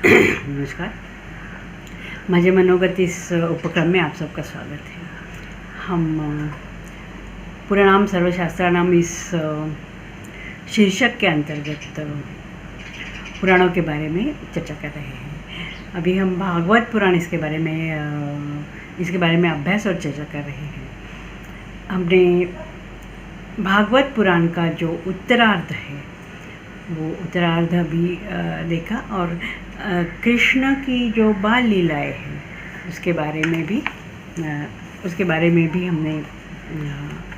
नमस्कार। माझे मनोगत इस उपक्रम में आप सबका स्वागत है। हम पुराणाम सर्वशास्त्राणाम इस शीर्षक के अंतर्गत पुराणों के बारे में चर्चा कर रहे हैं। अभी हम भागवत पुराण इसके बारे में अभ्यास और चर्चा कर रहे हैं। हमने भागवत पुराण का जो उत्तरार्ध है वो उत्तरार्ध भी देखा और कृष्ण की जो बाल लीलाएँ हैं उसके बारे में भी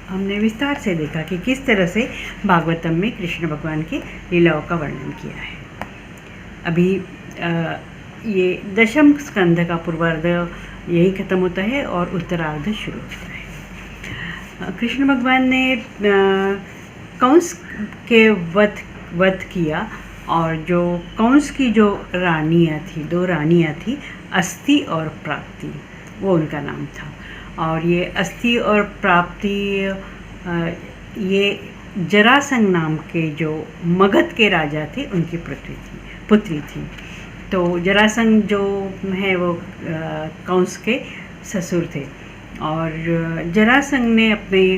हमने विस्तार से देखा कि किस तरह से भागवतम में कृष्ण भगवान की लीलाओं का वर्णन किया है। अभी ये दशम स्कंध का पूर्वार्ध यही ख़त्म होता है और उत्तरार्ध शुरू होता है। कृष्ण भगवान ने कंस के वध किया और जो कंस की जो दो रानियाँ थी अस्ति और प्राप्ति, वो उनका नाम था। और ये अस्ति और प्राप्ति ये जरासंध नाम के जो मगध के राजा थे उनकी पुत्री थी। तो जरासंध जो है वो कंस के ससुर थे और जरासंध ने अपने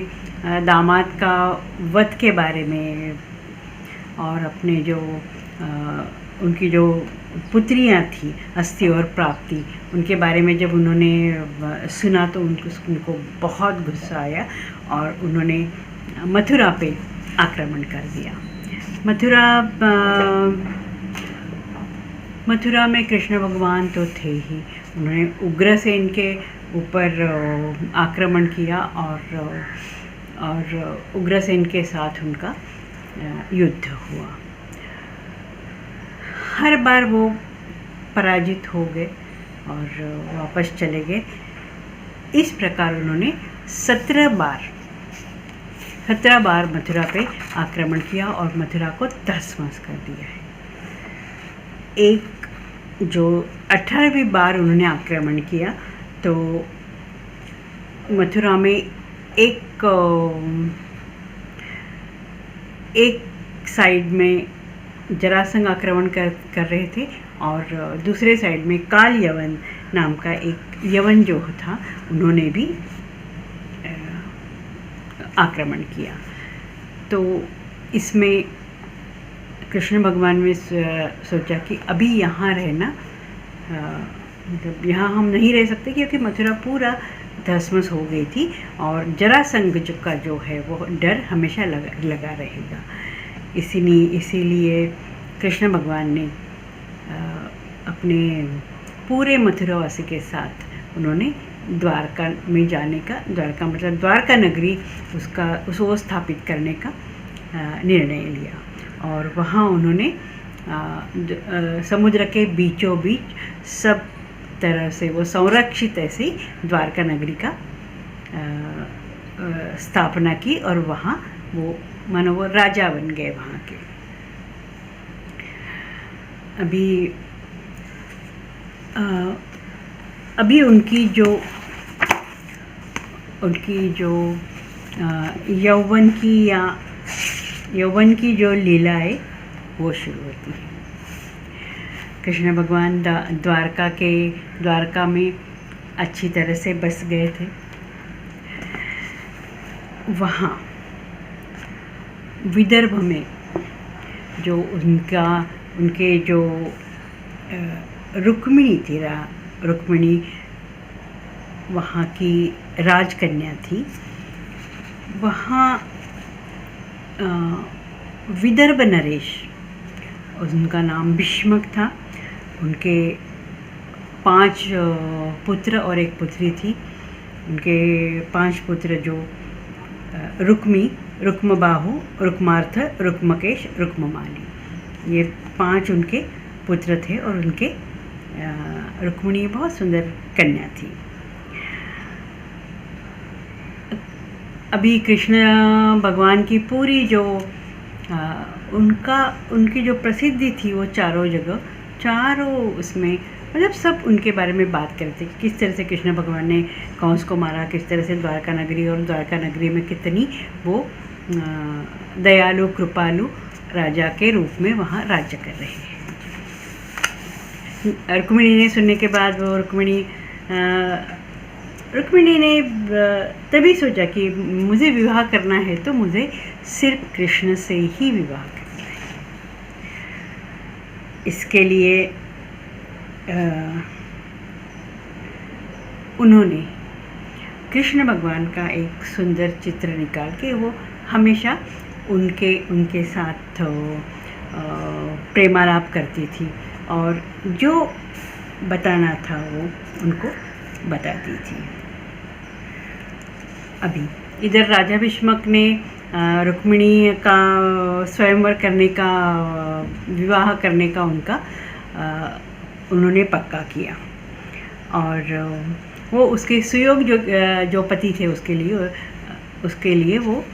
दामाद का वध के बारे में और अपने जो उनकी जो पुत्रियां थी अस्ति और प्राप्ति, उनके बारे में जब उन्होंने सुना तो उनको बहुत गुस्सा आया और उन्होंने मथुरा पे आक्रमण कर दिया। मथुरा में कृष्ण भगवान तो थे ही, उन्होंने उग्रसेन के ऊपर आक्रमण किया और उग्रसेन के साथ उनका युद्ध हुआ। हर बार वो पराजित हो गए और वापस चले गए। इस प्रकार उन्होंने 17 बार मथुरा पे आक्रमण किया और मथुरा को तहस-महस कर दिया है। जो 18वीं बार उन्होंने आक्रमण किया तो मथुरा में एक साइड में जरासंध आक्रमण कर रहे थे और दूसरे साइड में काल यवन नाम का एक यवन जो था उन्होंने भी आक्रमण किया। तो इसमें कृष्ण भगवान ने सोचा कि अभी यहाँ रहना मतलब यहाँ हम नहीं रह सकते क्योंकि मथुरा पूरा तहस-महस हो गई थी और जरासंध का जो है वो डर हमेशा लगा रहेगा। इसीलिए कृष्ण भगवान ने अपने पूरे मथुरावासी के साथ उन्होंने द्वारका में जाने का, द्वारका मतलब द्वारका नगरी उसको स्थापित करने का निर्णय लिया और वहाँ उन्होंने समुद्र के बीचों बीच सब तरह से वो संरक्षित ऐसी द्वारका नगरी का स्थापना की और वहाँ वो मानो वो राजा बन गए वहाँ के। अभी उनकी जो यौवन की जो लीला है वो शुरू होती है। कृष्ण भगवान द्वारका में अच्छी तरह से बस गए थे। वहाँ विदर्भ में जो उनके जो रुक्मिणी वहाँ की राजकन्या थी। वहाँ विदर्भ नरेश, उनका नाम भीष्मक था। उनके 5 पुत्र और एक पुत्री थी। उनके 5 पुत्र जो रुक्मबाहु, रुक्मार्थ, रुक्मकेश, रुक्ममाली, ये 5 उनके पुत्र थे और उनके रुक्मिणी बहुत सुंदर कन्या थी। अभी कृष्ण भगवान की पूरी जो उनकी जो प्रसिद्धि थी वो चारों उसमें मतलब सब उनके बारे में बात करते कि किस तरह से कृष्ण भगवान ने कंस को मारा, किस तरह से द्वारका नगरी और द्वारका नगरी में कितनी वो दयालु कृपालु राजा के रूप में वहाँ राज्य कर रहे हैं। रुक्मिणी ने सुनने के बाद वो रुक्मिणी ने तभी सोचा कि मुझे विवाह करना है तो मुझे सिर्फ कृष्ण से ही विवाह करना है। इसके लिए उन्होंने कृष्ण भगवान का एक सुंदर चित्र निकाल के वो हमेशा उनके साथ प्रेमालाप करती थी और जो बताना था वो उनको बताती थी। अभी इधर राजा भीष्मक ने रुक्मिणी का स्वयंवर करने का, विवाह करने का उन्होंने पक्का किया और वो उसके सुयोग जो पति थे उसके लिए वो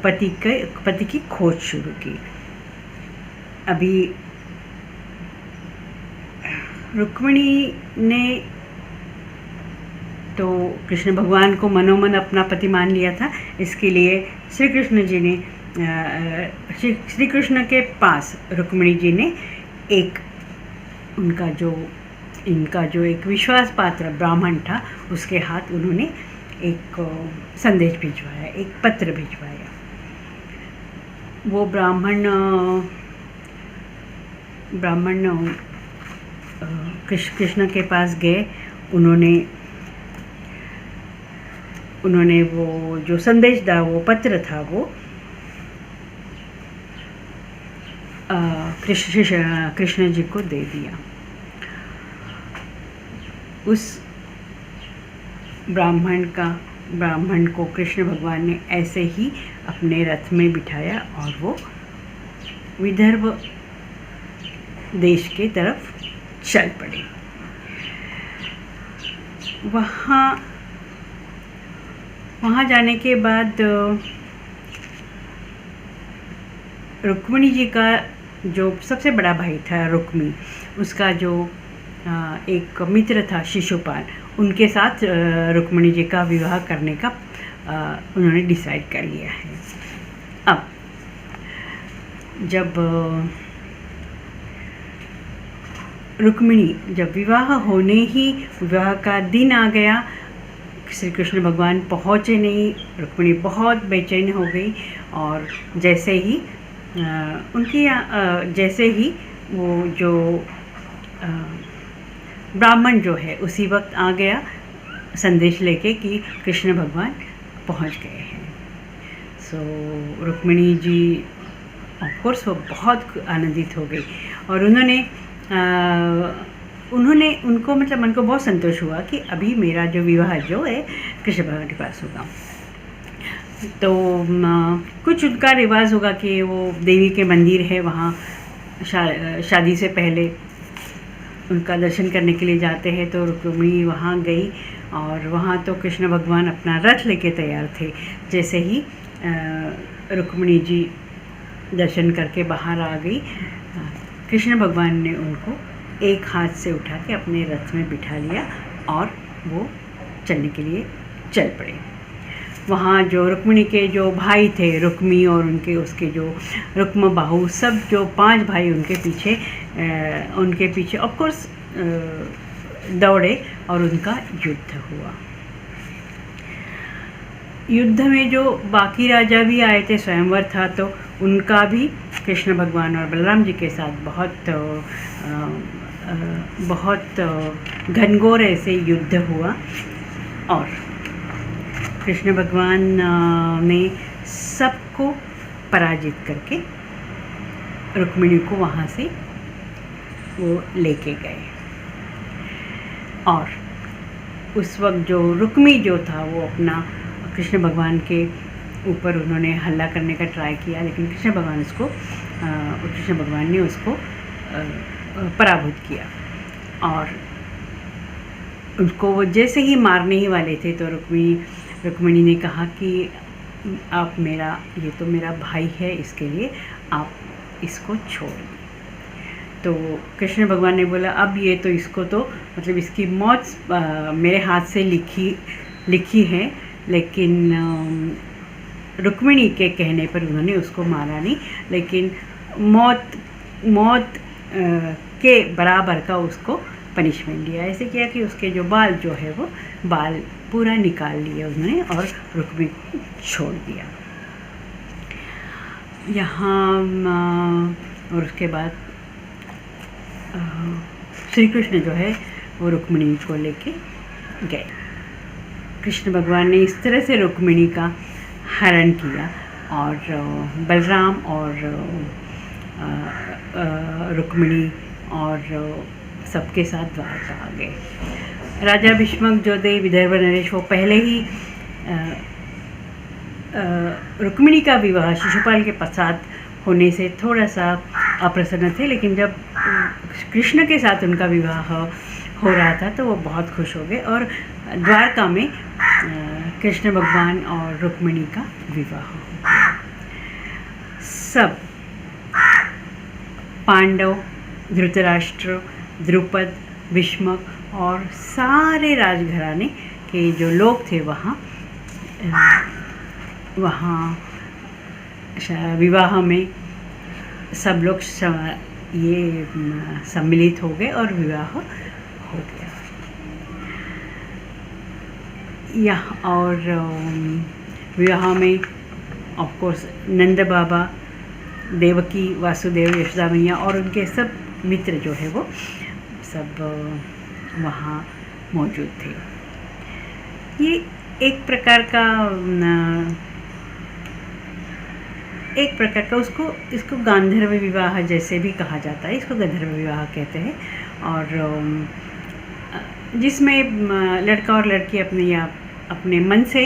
पति की खोज शुरू की। अभी रुक्मिणी ने तो कृष्ण भगवान को मनोमन अपना पति मान लिया था। इसके लिए श्री कृष्ण जी ने श्री कृष्ण के पास रुक्मिणी जी ने इनका जो एक विश्वास पात्र ब्राह्मण था उसके हाथ उन्होंने एक संदेश भिजवाया, एक पत्र भिजवाया। वो ब्राह्मण कृष्ण के पास गए। उन्होंने वो जो संदेश था, वो पत्र था, वो कृष्ण जी को दे दिया। उस ब्राह्मण को कृष्ण भगवान ने ऐसे ही अपने रथ में बिठाया और वो विदर्भ देश के तरफ चल पड़े। वहाँ जाने के बाद रुक्मिणी जी का जो सबसे बड़ा भाई था रुक्मी, उसका जो एक मित्र था शिशुपाल, उनके साथ रुक्मिणी जी का विवाह करने का उन्होंने डिसाइड कर लिया है। अब जब रुक्मिणी जब विवाह का दिन आ गया, श्री कृष्ण भगवान पहुँचे नहीं। रुक्मिणी बहुत बेचैन हो गई और जैसे ही वो जो ब्राह्मण जो है उसी वक्त आ गया संदेश लेके कि कृष्ण भगवान पहुंच गए हैं। सो रुक्मिणी जी ऑफ कोर्स वो बहुत आनंदित हो गई और उनको मतलब मन को बहुत संतोष हुआ कि अभी मेरा जो विवाह जो है कृष्ण भगवान के पास होगा। तो कुछ उनका रिवाज होगा कि वो देवी के मंदिर है, वहाँ शादी से पहले उनका दर्शन करने के लिए जाते हैं। तो रुक्मिणी वहाँ गई और वहाँ तो कृष्ण भगवान अपना रथ लेके तैयार थे। जैसे ही रुक्मिणी जी दर्शन करके बाहर आ गई, कृष्ण भगवान ने उनको एक हाथ से उठा के अपने रथ में बिठा लिया और वो चलने के लिए चल पड़े। वहाँ जो रुक्मिणी के जो भाई थे, रुक्मी और उसके जो रुक्म बाहु, सब जो 5 भाई उनके पीछे ऑफ कोर्स दौड़े और उनका युद्ध हुआ। युद्ध में जो बाकी राजा भी आए थे, स्वयंवर था, तो उनका भी कृष्ण भगवान और बलराम जी के साथ बहुत घनघोर ऐसे युद्ध हुआ और कृष्ण भगवान ने सबको पराजित करके रुक्मिणी को वहाँ से वो लेके गए। और उस वक्त जो रुक्मी जो था वो अपना कृष्ण भगवान के ऊपर उन्होंने हल्ला करने का ट्राई किया, लेकिन कृष्ण भगवान ने उसको पराभूत किया और उसको वो जैसे ही मारने ही वाले थे तो रुक्मिणी ने कहा कि आप ये तो मेरा भाई है, इसके लिए आप इसको छोड़ दें। तो कृष्ण भगवान ने बोला अब ये तो इसको तो मतलब इसकी मौत मेरे हाथ से लिखी है, लेकिन रुक्मिणी के कहने पर उन्होंने उसको मारा नहीं, लेकिन मौत के बराबर का उसको पनिशमेंट दिया। ऐसे किया कि उसके जो बाल जो है वो बाल पूरा निकाल लिए उन्होंने और रुक्मिणी को छोड़ दिया। यहाँ और उसके बाद श्री कृष्ण जो है वो रुक्मिणी को लेके गए। कृष्ण भगवान ने इस तरह से रुक्मिणी का हरण किया और बलराम और रुक्मिणी और सबके साथ द्वारका आ गए। राजा भीष्मक जो थे विदर्भ नरेश, वो पहले ही रुक्मिणी का विवाह शिशुपाल के पश्चात होने से थोड़ा सा अप्रसन्न थे, लेकिन जब कृष्ण के साथ उनका विवाह हो रहा था तो वो बहुत खुश हो गए और द्वारका में कृष्ण भगवान और रुक्मिणी का विवाह हो गया। सब पांडव, धृतराष्ट्र, द्रुपद, भीष्मक और सारे राजघराने के जो लोग थे वहाँ विवाह में सब लोग ये सम्मिलित हो गए और विवाह हो गया। और विवाह में ऑफ कोर्स नंद बाबा, देवकी, वासुदेव, यशोदा मैया और उनके सब मित्र जो है वो सब वहाँ मौजूद थे। ये एक प्रकार का इसको गांधर्व विवाह जैसे भी कहा जाता है, इसको गांधर्व विवाह कहते हैं। और जिसमें लड़का और लड़की अपने मन से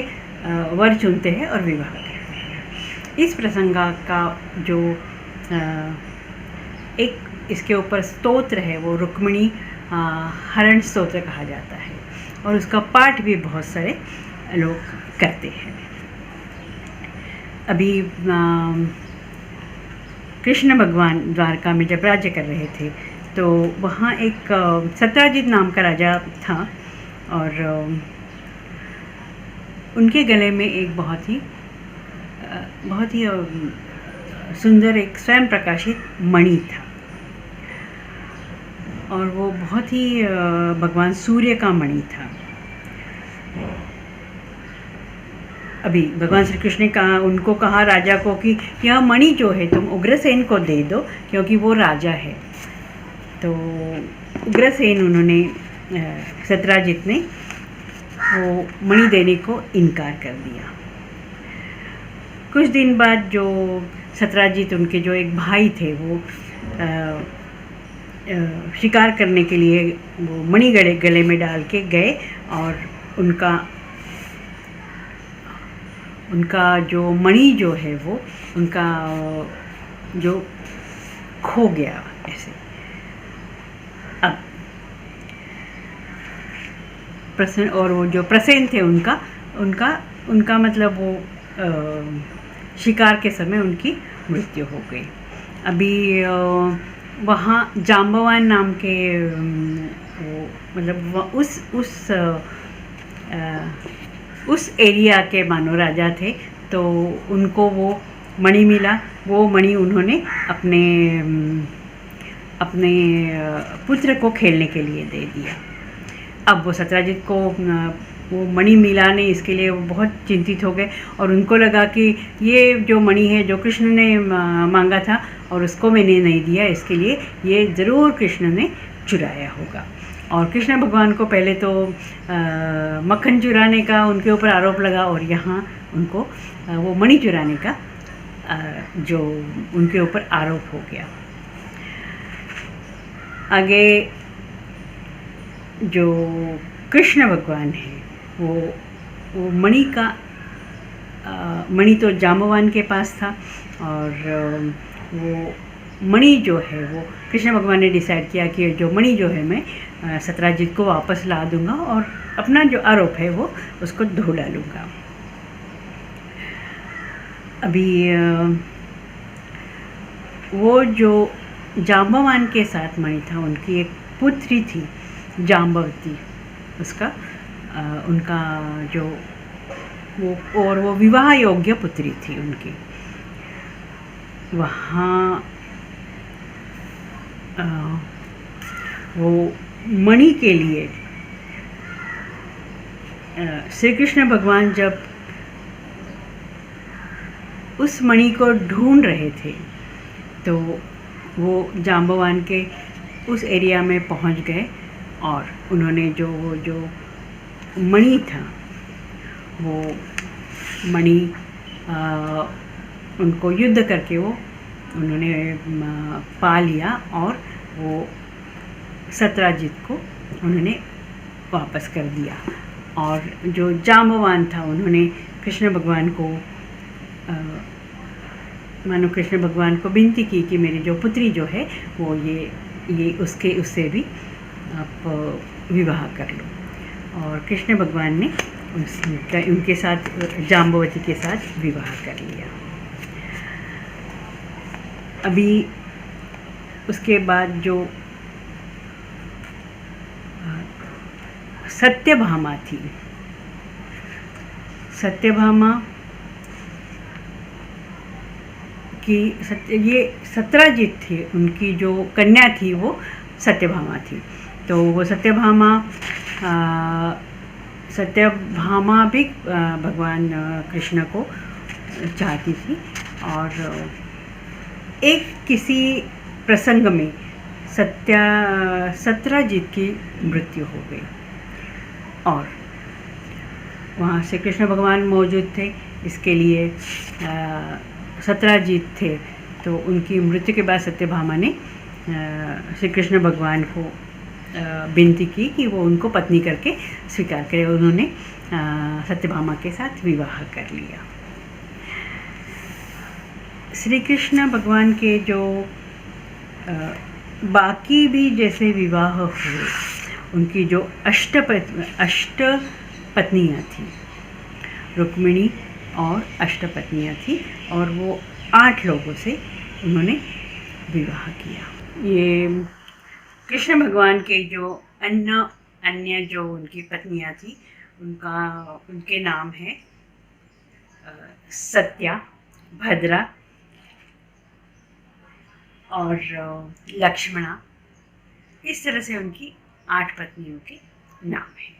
वर चुनते हैं और विवाह करते हैं। इस प्रसंग का जो एक इसके ऊपर स्तोत्र है वो रुक्मिणी हरण स्तोत्र कहा जाता है और उसका पाठ भी बहुत सारे लोग करते हैं। अभी कृष्ण भगवान द्वारका में जब राज्य कर रहे थे तो वहाँ एक सत्राजित नाम का राजा था और उनके गले में एक बहुत ही सुंदर एक स्वयं प्रकाशित मणि था और वो बहुत ही भगवान सूर्य का मणि था। अभी भगवान श्री कृष्ण ने उनको कहा राजा को कि यह मणि जो है तुम उग्रसेन को दे दो क्योंकि वो राजा है। तो उग्रसेन उन्होंने सत्राजित ने वो मणि देने को इनकार कर दिया। कुछ दिन बाद जो सत्राजित उनके जो एक भाई थे वो शिकार करने के लिए वो मणि गले में डाल के गए और उनका जो मणि जो है वो उनका जो खो गया ऐसे। अब प्रसन्न और वो जो प्रसेन थे उनका मतलब वो शिकार के समय उनकी मृत्यु हो गई। अभी वहाँ जाम्बवान नाम के वो मतलब उस एरिया के मानो राजा थे, तो उनको वो मणि मिला। वो मणि उन्होंने अपने पुत्र को खेलने के लिए दे दिया। अब वो सत्राजित को वो मणि मिला नहीं, इसके लिए वो बहुत चिंतित हो गए और उनको लगा कि ये जो मणि है जो कृष्ण ने मांगा था और उसको मैंने नहीं दिया, इसके लिए ये ज़रूर कृष्ण ने चुराया होगा। और कृष्ण भगवान को पहले तो मक्खन चुराने का उनके ऊपर आरोप लगा और यहाँ उनको वो मणि चुराने का जो उनके ऊपर आरोप हो गया। आगे जो कृष्ण भगवान है वो मणि तो जाम्बवान के पास था और वो मणि जो है वो कृष्ण भगवान ने डिसाइड किया कि जो मणि जो है मैं सत्राजित को वापस ला दूंगा और अपना जो आरोप है वो उसको धो डालूंगा। अभी वो जो जाम्बवान के साथ मणि था उनकी एक पुत्री थी जाम्बवती, उसका उनका जो वो विवाह योग्य पुत्री थी उनकी। वहाँ वो मणि के लिए श्री कृष्ण भगवान जब उस मणि को ढूंढ रहे थे तो वो जाम्बवान के उस एरिया में पहुंच गए और उन्होंने जो मणि था वो मणि उनको युद्ध करके वो उन्होंने पा लिया और वो सत्यजित को उन्होंने वापस कर दिया। और जो जाम्बवान था उन्होंने कृष्ण भगवान को मानो कृष्ण भगवान को विनती की कि मेरी जो पुत्री जो है वो ये उससे भी आप विवाह कर लो। और कृष्ण भगवान ने उनके साथ जाम्बवती के साथ विवाह कर लिया। अभी उसके बाद जो सत्यभामा थी, सत्यभामा की ये सत्यजित थे, उनकी जो कन्या थी वो सत्यभामा थी। तो वो सत्यभामा भी भगवान कृष्ण को चाहती थी। और एक किसी प्रसंग में सत्यजित की मृत्यु हो गई और वहाँ से कृष्ण भगवान मौजूद थे, इसके लिए सत्यजित थे। तो उनकी मृत्यु के बाद सत्यभामा ने श्री कृष्ण भगवान को विनती की कि वो उनको पत्नी करके स्वीकार करें। उन्होंने सत्यभामा के साथ विवाह कर लिया। श्री कृष्ण भगवान के जो बाकी भी जैसे विवाह हुए, उनकी जो अष्ट पत्नियाँ थीं, रुक्मिणी और अष्ट पत्नियाँ थीं और वो 8 लोगों से उन्होंने विवाह किया। ये कृष्ण भगवान के जो अन्य जो उनकी पत्नियाँ थीं उनके नाम हैं सत्या, भद्रा और लक्ष्मणा। इस तरह से उनकी 8 पत्नियों के नाम हैं।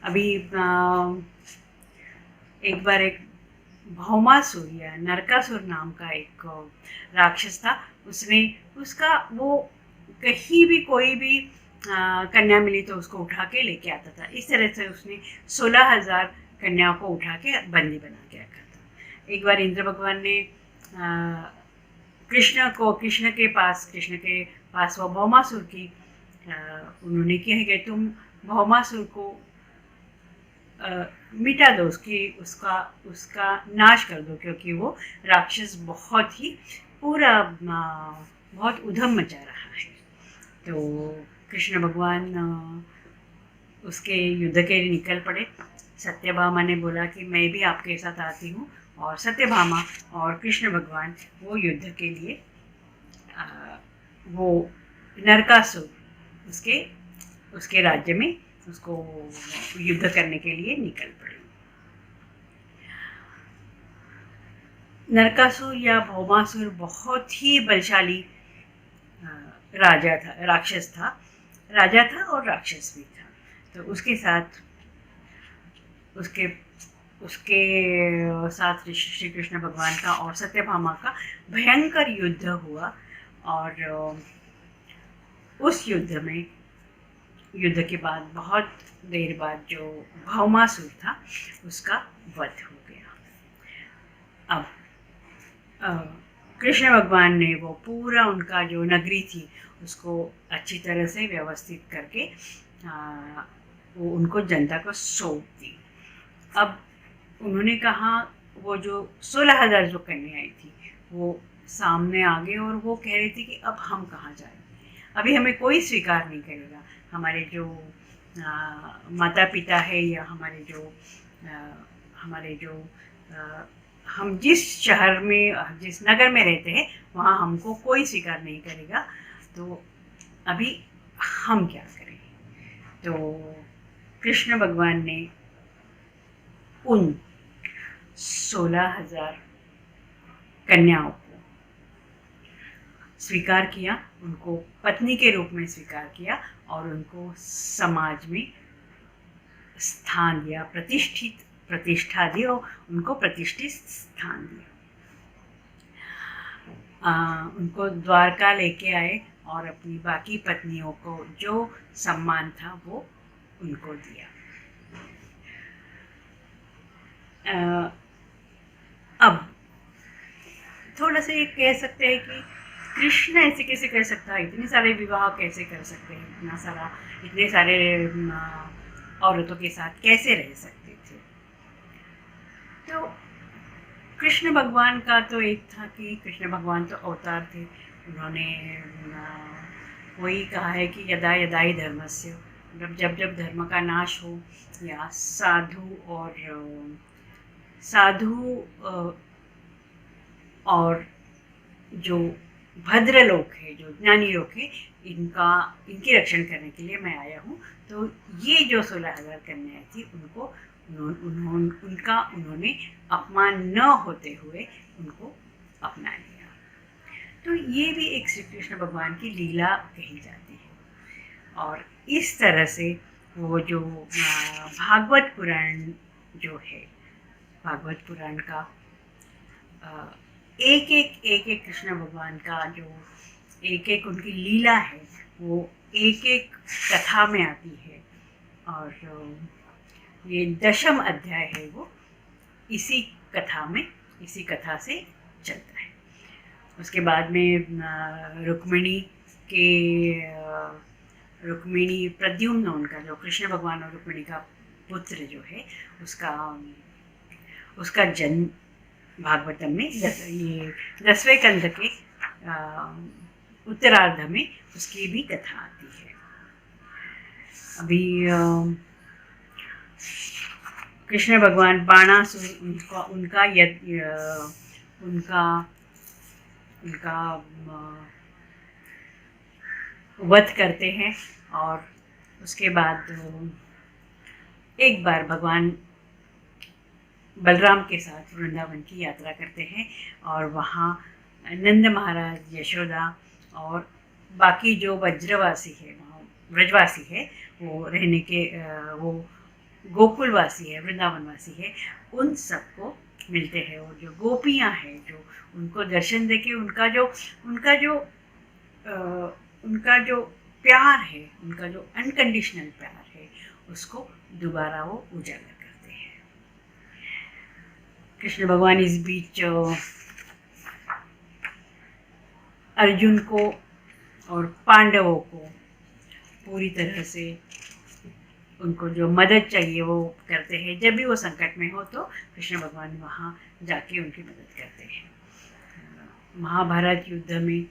अभी एक बार एक भौमासुर या नरकासुर नाम का एक राक्षस था। उसका वो कहीं भी कोई भी कन्या मिली तो उसको उठा के लेके आता था। इस तरह से उसने 16,000 कन्याओं को उठा के बंदी बना के रखा था। एक बार इंद्र भगवान ने कृष्ण के पास वो भौमासुर की उन्होंने किया है कि तुम भौमासुर को मिटा दो, उसका नाश कर दो, क्योंकि वो राक्षस बहुत उधम मचा रहा है। तो कृष्ण भगवान उसके युद्ध के लिए निकल पड़े। सत्यभामा ने बोला कि मैं भी आपके साथ आती हूँ, और सत्यभामा और कृष्ण भगवान वो युद्ध के लिए वो नरकासुर उसके राज्य में उसको युद्ध करने के लिए निकल पड़े। नरकासुर या भौमासुर बहुत ही बलशाली राक्षस था, राजा था और राक्षस भी था। तो उसके साथ श्री कृष्ण भगवान का और सत्यभामा का भयंकर युद्ध हुआ। और उस युद्ध के बाद बहुत देर बाद जो भौमासुर था उसका वध हो गया। अब कृष्ण भगवान ने वो पूरा उनका जो नगरी थी उसको अच्छी तरह से व्यवस्थित करके वो उनको जनता को सौंप दी। अब उन्होंने कहा, वो जो 16,000 जो कन्याएं थी वो सामने आ गए और वो कह रही थी कि अब हम कहाँ जाएं, अभी हमें कोई स्वीकार नहीं करेगा। हमारे जो माता पिता है या हमारे जो हम जिस शहर में जिस नगर में रहते हैं वहाँ हमको कोई स्वीकार नहीं करेगा, तो अभी हम क्या करें। तो कृष्ण भगवान ने उन 16,000 कन्याओं को स्वीकार किया, उनको पत्नी के रूप में स्वीकार किया और उनको समाज में स्थान दिया, प्रतिष्ठा दी और उनको प्रतिष्ठित स्थान दिया। उनको द्वारका लेके आए और अपनी बाकी पत्नियों को जो सम्मान था वो उनको दिया। अब थोड़ा सा ये कह सकते हैं कि कृष्ण ऐसे कैसे कर सकता है, इतने सारे विवाह कैसे कर सकते हैं, इतने सारे औरतों के साथ कैसे रह सकते थे। तो कृष्ण भगवान का तो एक था कि कृष्ण भगवान तो अवतार थे। उन्होंने वही कहा है कि यदा यदा ही धर्मस्य, मतलब जब जब धर्म का नाश हो या साधु और जो भद्र लोग हैं, जो ज्ञानी लोग हैं, इनकी रक्षण करने के लिए मैं आया हूँ। तो ये जो 16,000 कन्याएं थी उन्होंने अपमान न होते हुए उनको अपना लिया। तो ये भी एक श्री कृष्ण भगवान की लीला कही जाती है। और इस तरह से वो जो भागवत पुराण जो है, भागवत पुराण का एक एक कृष्ण भगवान का जो एक एक उनकी लीला है वो एक एक कथा में आती है। और ये 10वां अध्याय है वो इसी कथा से चलता है। उसके बाद में रुक्मिणी प्रद्युम्न, उनका जो कृष्ण भगवान और रुक्मिणी का पुत्र जो है उसका जन्म भागवतम में ये 10वें कंध के उत्तरार्ध में उसकी भी कथा आती है। अभी कृष्ण भगवान बाणासुर उनका वध करते हैं और उसके बाद एक बार भगवान बलराम के साथ वृंदावन की यात्रा करते हैं और वहाँ नंद महाराज, यशोदा और बाकी जो ब्रजवासी है वो रहने के वो गोकुलवासी है, वृंदावनवासी है, उन सबको मिलते हैं। और जो गोपियाँ हैं जो उनको दर्शन देके उनका जो प्यार है, उनका जो अनकंडीशनल प्यार है, उसको दोबारा वो उजागर करते हैं। कृष्ण भगवान इस बीच अर्जुन को और पांडवों को पूरी तरह से उनको जो मदद चाहिए वो करते हैं। जब भी वो संकट में हो तो कृष्ण भगवान वहाँ जाके उनकी मदद करते हैं। महाभारत युद्ध में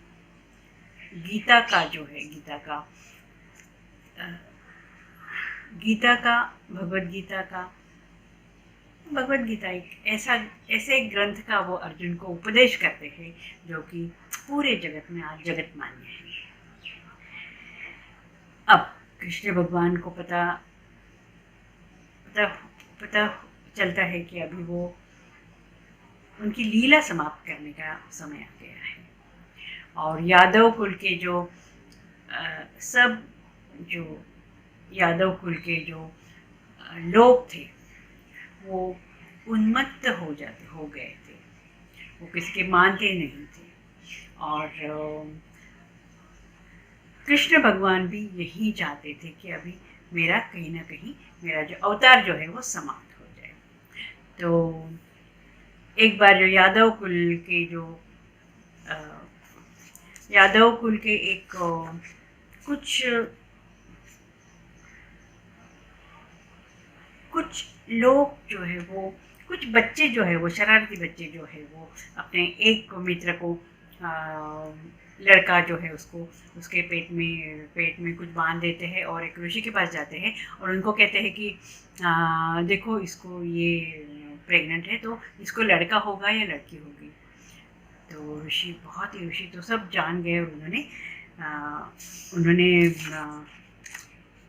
भगवद गीता एक ऐसे ग्रंथ का वो अर्जुन को उपदेश करते हैं जो कि पूरे जगत में आज जगत मान्य है। अब कृष्ण भगवान को पता चलता है कि अभी वो उनकी लीला समाप्त करने का समय आ गया है। और यादव कुल के लोग थे वो उन्मत्त हो गए थे, वो किसी के मानते नहीं थे। और कृष्ण भगवान भी यही चाहते थे कि अभी मेरा कहीं ना कहीं मेरा जो अवतार जो है वो समाप्त हो जाए। तो एक बार जो यादव कुल के एक कुछ लोग जो है वो कुछ बच्चे जो है वो शरारती बच्चे जो है वो अपने एक मित्र को लड़का जो है उसके पेट में कुछ बांध देते हैं और एक ऋषि के पास जाते हैं और उनको कहते हैं कि देखो इसको ये प्रेग्नेंट है तो इसको लड़का होगा या लड़की होगी। तो ऋषि तो सब जान गए और उन्होंने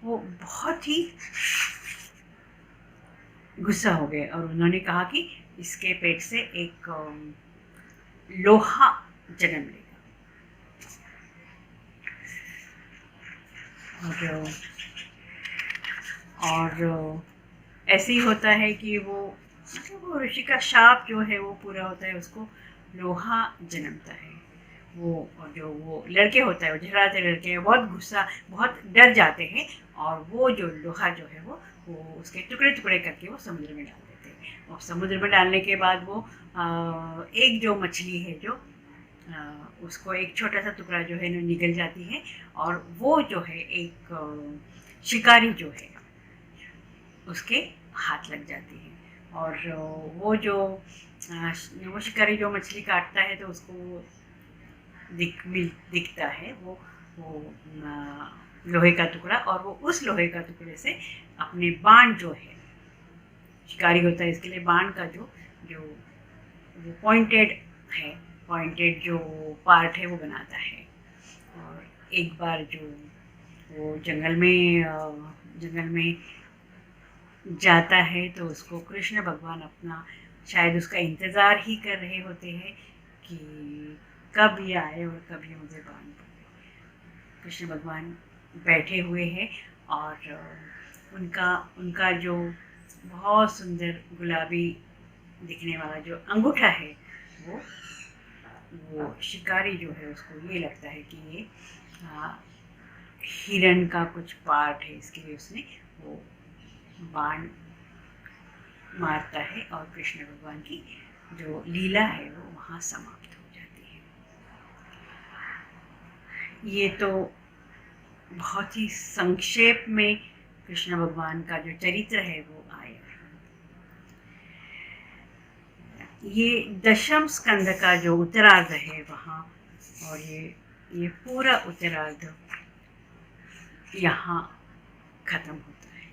वो बहुत ही गुस्सा हो गए और उन्होंने कहा कि इसके पेट से एक लोहा जन्म लेगा। और ऐसे ही होता है कि वो ऋषि का शाप जो है वो पूरा होता है, उसको लोहा जन्मता है। वो लड़के होता है, वो झुर्राते लड़के हैं, बहुत गुस्सा, बहुत डर जाते हैं, और वो जो लोहा जो है वो उसके टुकड़े टुकड़े करके वो समुद्र में डाल देते हैं। और समुद्र में डालने के बाद वो एक जो मछली है जो उसको एक छोटा सा टुकड़ा जो है ना निकल जाती है, और वो जो है एक शिकारी जो है उसके हाथ लग जाती है। और वो शिकारी जो मछली काटता है तो उसको दिखता है वो लोहे का टुकड़ा, और वो उस लोहे का टुकड़े से अपने बाण जो है, शिकारी होता है इसके लिए बाण का जो जो वो पॉइंटेड जो पार्ट है वो बनाता है। और एक बार जो वो जंगल में जाता है तो उसको कृष्ण भगवान अपना शायद उसका इंतज़ार ही कर रहे होते हैं कि कब ये आए और कब ये मुझे बाण पड़े। कृष्ण भगवान बैठे हुए हैं, और उनका जो बहुत सुंदर गुलाबी दिखने वाला जो अंगूठा है वो शिकारी जो है उसको ये लगता है कि ये हिरण का कुछ पार्ट है, इसके लिए उसने वो बाण मारता है, और कृष्ण भगवान की जो लीला है वो वहाँ समाप्त हो जाती है। ये तो बहुत ही संक्षेप में कृष्ण भगवान का जो चरित्र है वो आया। ये दशम स्कंद का जो उत्तरार्ध है वहाँ, और ये पूरा उत्तरार्ध यहाँ खत्म होता है।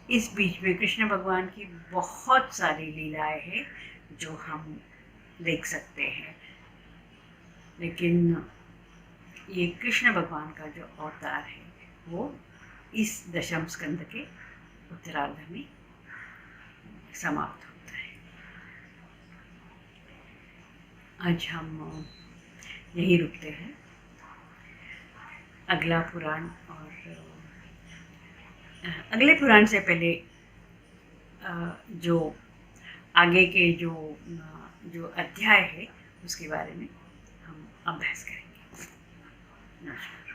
इस बीच में कृष्ण भगवान की बहुत सारी लीलाएं हैं जो हम देख सकते हैं, लेकिन ये कृष्ण भगवान का जो अवतार है वो इस दशम स्कंद के उत्तरार्ध में समाप्त होता है। आज हम यहीं रुकते हैं। अगला पुराण और अगले पुराण से पहले जो आगे के जो अध्याय है उसके बारे में हम अभ्यास करेंगे। नमस्कार।